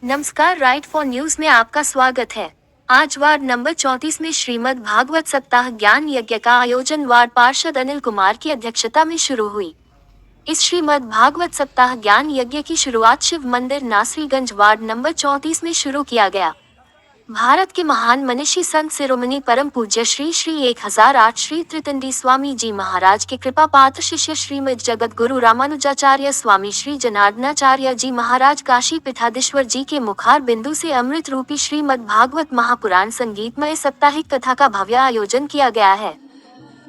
नमस्कार, right for news में आपका स्वागत है। आज वार्ड नंबर 34 में श्रीमद् भागवत सप्ताह ज्ञान यज्ञ का आयोजन वार्ड पार्षद अनिल कुमार की अध्यक्षता में शुरू हुई। इस श्रीमद् भागवत सप्ताह ज्ञान यज्ञ की शुरुआत शिव मंदिर नासरीगंज वार्ड नंबर 34 में शुरू किया गया। भारत के महान मनीषी संत शिरोमणि परम पूज्य श्री श्री 1008 श्री त्रितंडी स्वामी जी महाराज के कृपा पात्र शिष्य श्रीमद जगत गुरु रामानुजाचार्य स्वामी श्री जनार्दनाचार्य जी महाराज काशी पीठाधीश्वर जी के मुखार बिंदु से अमृत रूपी श्रीमद् भागवत महापुराण संगीतमय साप्ताहिक कथा का भव्य आयोजन किया गया है।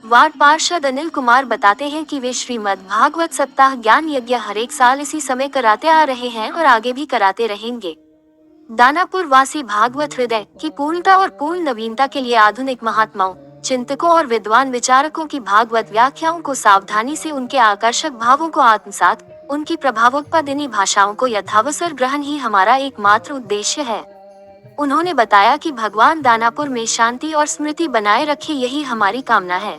वार्ड पार्षद अनिल कुमार बताते हैं कि वे श्रीमद् भागवत सप्ताह ज्ञान यज्ञ हर एक साल इसी समय कराते आ रहे हैं और आगे भी कराते रहेंगे। दानापुर वासी भागवत हृदय की पूर्णता और पूर्ण नवीनता के लिए आधुनिक महात्माओं, चिंतकों और विद्वान विचारकों की भागवत व्याख्याओं को सावधानी से उनके आकर्षक भावों को आत्मसात, उनकी प्रभावोत्पादिनी भाषाओं को यथावसर ग्रहण ही हमारा एकमात्र उद्देश्य है। उन्होंने बताया कि भगवान दानापुर में शांति और स्मृति बनाए रखे, यही हमारी कामना है।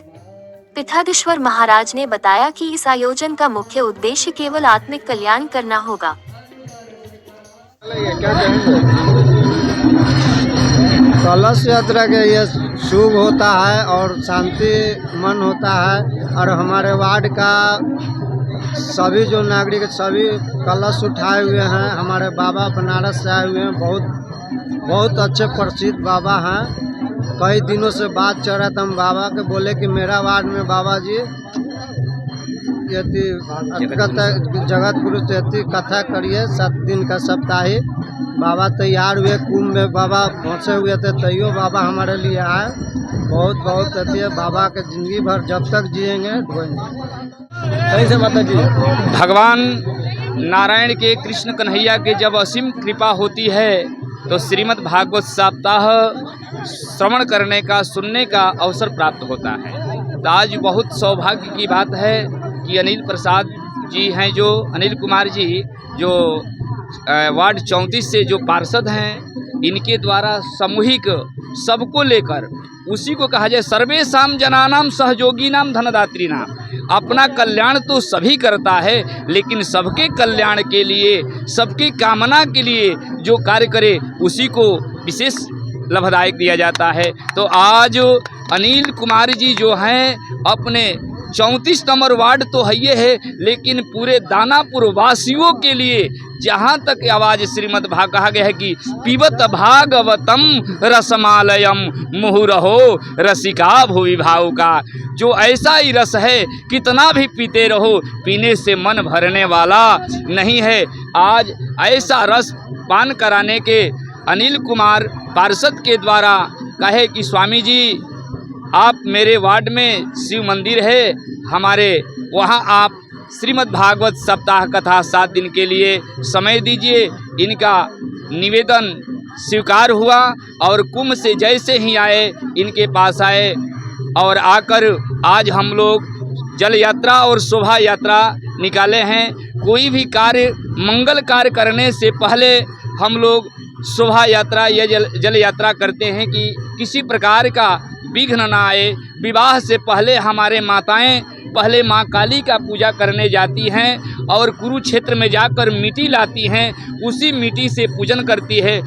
पीठाधीश्वर महाराज ने बताया कि इस आयोजन का मुख्य उद्देश्य केवल आत्मिक कल्याण करना होगा। क्या कहेंगे? कलश यात्रा के ये शुभ होता है और शांति मन होता है और हमारे वार्ड का सभी जो नागरिक सभी कलश उठाए हुए हैं। हमारे बाबा बनारस से आए हुए हैं, बहुत अच्छे प्रसिद्ध बाबा हैं। कई दिनों से बात चल रहा था, हम बाबा के बोले कि मेरा वार्ड में बाबा जी यदि जगत गुरु से कथा करिए 7 दिन का साप्ताहिक। बाबा तैयार हुए, कुंभ में बाबा पहुँचे हुए थे, तैयो बाबा हमारे लिए आए। बहुत अच्छी है बाबा के, जिंदगी भर जब तक जिएंगे सही से माता जी। भगवान नारायण के कृष्ण कन्हैया के जब असीम कृपा होती है तो श्रीमद् भागवत सप्ताह श्रवण करने का, सुनने का अवसर प्राप्त होता है। तो आज बहुत सौभाग्य की बात है कि अनिल प्रसाद जी हैं, जो अनिल कुमार जी जो वार्ड 34 से जो पार्षद हैं, इनके द्वारा सामूहिक सबको लेकर, उसी को कहा जाए सर्वेषां जनानां सहयोगिनां धनदात्रीणाम। अपना कल्याण तो सभी करता है, लेकिन सबके कल्याण के लिए, सबकी कामना के लिए जो कार्य करे उसी को विशेष लाभदायक दिया जाता है। तो आज अनिल कुमार जी जो हैं, अपने 34 नंबर वार्ड तो है, लेकिन पूरे दानापुर वासियों के लिए जहाँ तक आवाज़ श्रीमद् भाग कहा गया है कि पिबत भागवतम रसमालयम मुहुरहो रसिका भुवि भाव का, जो ऐसा ही रस है कितना भी पीते रहो, पीने से मन भरने वाला नहीं है। आज ऐसा रस पान कराने के अनिल कुमार पार्षद के द्वारा कहे कि स्वामी जी आप मेरे वार्ड में शिव मंदिर है, हमारे वहाँ आप श्रीमद् भागवत सप्ताह कथा 7 दिन के लिए समय दीजिए। इनका निवेदन स्वीकार हुआ और कुंभ से जैसे ही आए इनके पास आए और आकर आज हम लोग जल यात्रा और शोभा यात्रा निकाले हैं। कोई भी कार्य, मंगल कार्य करने से पहले हम लोग शोभा यात्रा या जल यात्रा करते हैं कि किसी प्रकार का विघ्न ना आए। विवाह से पहले हमारे माताएं पहले माँ काली का पूजा करने जाती हैं और कुरुक्षेत्र में जाकर मिट्टी लाती हैं, उसी मिट्टी से पूजन करती है,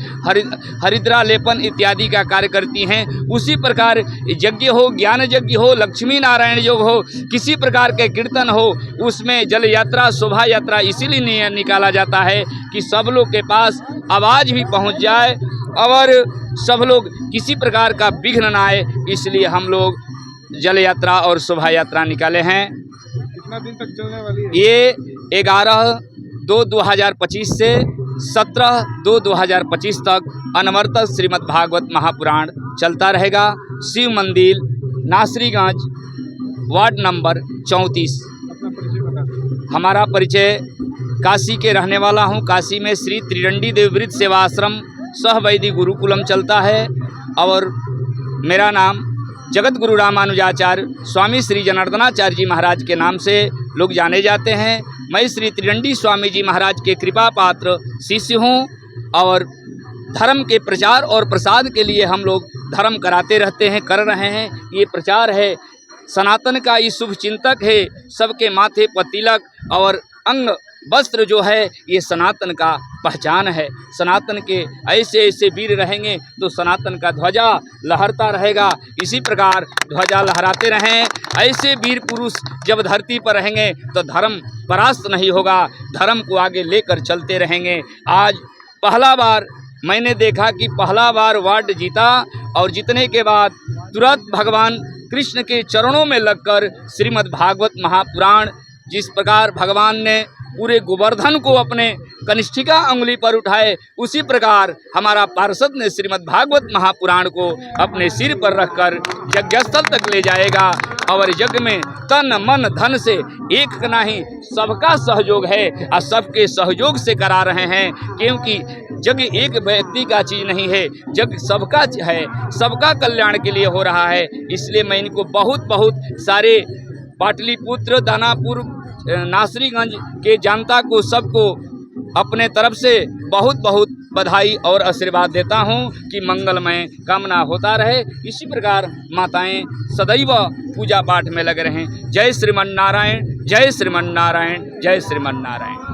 हरिद्रा लेपन इत्यादि का कार्य करती हैं। उसी प्रकार यज्ञ हो, ज्ञान यज्ञ हो, लक्ष्मी नारायण योग हो, किसी प्रकार के कीर्तन हो, उसमें जल यात्रा शोभा यात्रा इसीलिए निकाला जाता है कि सब लोग के पास आवाज़ भी पहुँच जाए और सब लोग किसी प्रकार का विघ्न ना आए, इसलिए हम लोग जल यात्रा और शोभा यात्रा निकाले हैं। कितना दिन तक चलने वाली है? ये 11/2/2025 से 17/2/2025 तक अनवरत श्रीमद् भागवत महापुराण चलता रहेगा। शिव मंदिर नासरीगंज वार्ड नंबर 34। अपना परिचय बता। हमारा परिचय काशी के रहने वाला हूँ। काशी में श्री त्रिदंडी देववृत सेवा आश्रम सहवैदी गुरुकुलम चलता है और मेरा नाम जगत गुरु रामानुजाचार्य स्वामी श्री जनार्दनाचार्य जी महाराज के नाम से लोग जाने जाते हैं। मैं श्री त्रिदंडी स्वामी जी महाराज के कृपा पात्र शिष्य हूँ और धर्म के प्रचार और प्रसाद के लिए हम लोग धर्म कराते रहते हैं, कर रहे हैं। ये प्रचार है, सनातन का ये शुभ चिंतक है, सबके माथे पर तिलक और अंग वस्त्र जो है ये सनातन का पहचान है। सनातन के ऐसे ऐसे वीर रहेंगे तो सनातन का ध्वजा लहरता रहेगा। इसी प्रकार ध्वजा लहराते रहें। ऐसे वीर पुरुष जब धरती पर रहेंगे तो धर्म परास्त नहीं होगा, धर्म को आगे लेकर चलते रहेंगे। आज पहला बार मैंने देखा कि पहला बार वार्ड जीता और जीतने के बाद तुरंत भगवान कृष्ण के चरणों में लगकर श्रीमद् भागवत महापुराण, जिस प्रकार भगवान ने पूरे गोवर्धन को अपने कनिष्ठिका अंगुली पर उठाए, उसी प्रकार हमारा पार्षद ने श्रीमद् भागवत महापुराण को अपने सिर पर रखकर यज्ञस्थल तक ले जाएगा। और यज्ञ में तन मन धन से एक का नहीं, सबका सहयोग है और सबके सहयोग से करा रहे हैं, क्योंकि यज्ञ एक व्यक्ति का चीज़ नहीं है, यज्ञ सबका है, सबका कल्याण के लिए हो रहा है। इसलिए मैं इनको बहुत बहुत सारे पाटलिपुत्र, दानापुर, नासरीगंज के जनता को, सबको अपने तरफ से बहुत बहुत बधाई और आशीर्वाद देता हूं कि मंगलमय कामना होता रहे। इसी प्रकार माताएं सदैव पूजा पाठ में लगे रहें। जय श्रीमन्नारायण, जय श्रीमन्नारायण, जय श्रीमन्नारायण।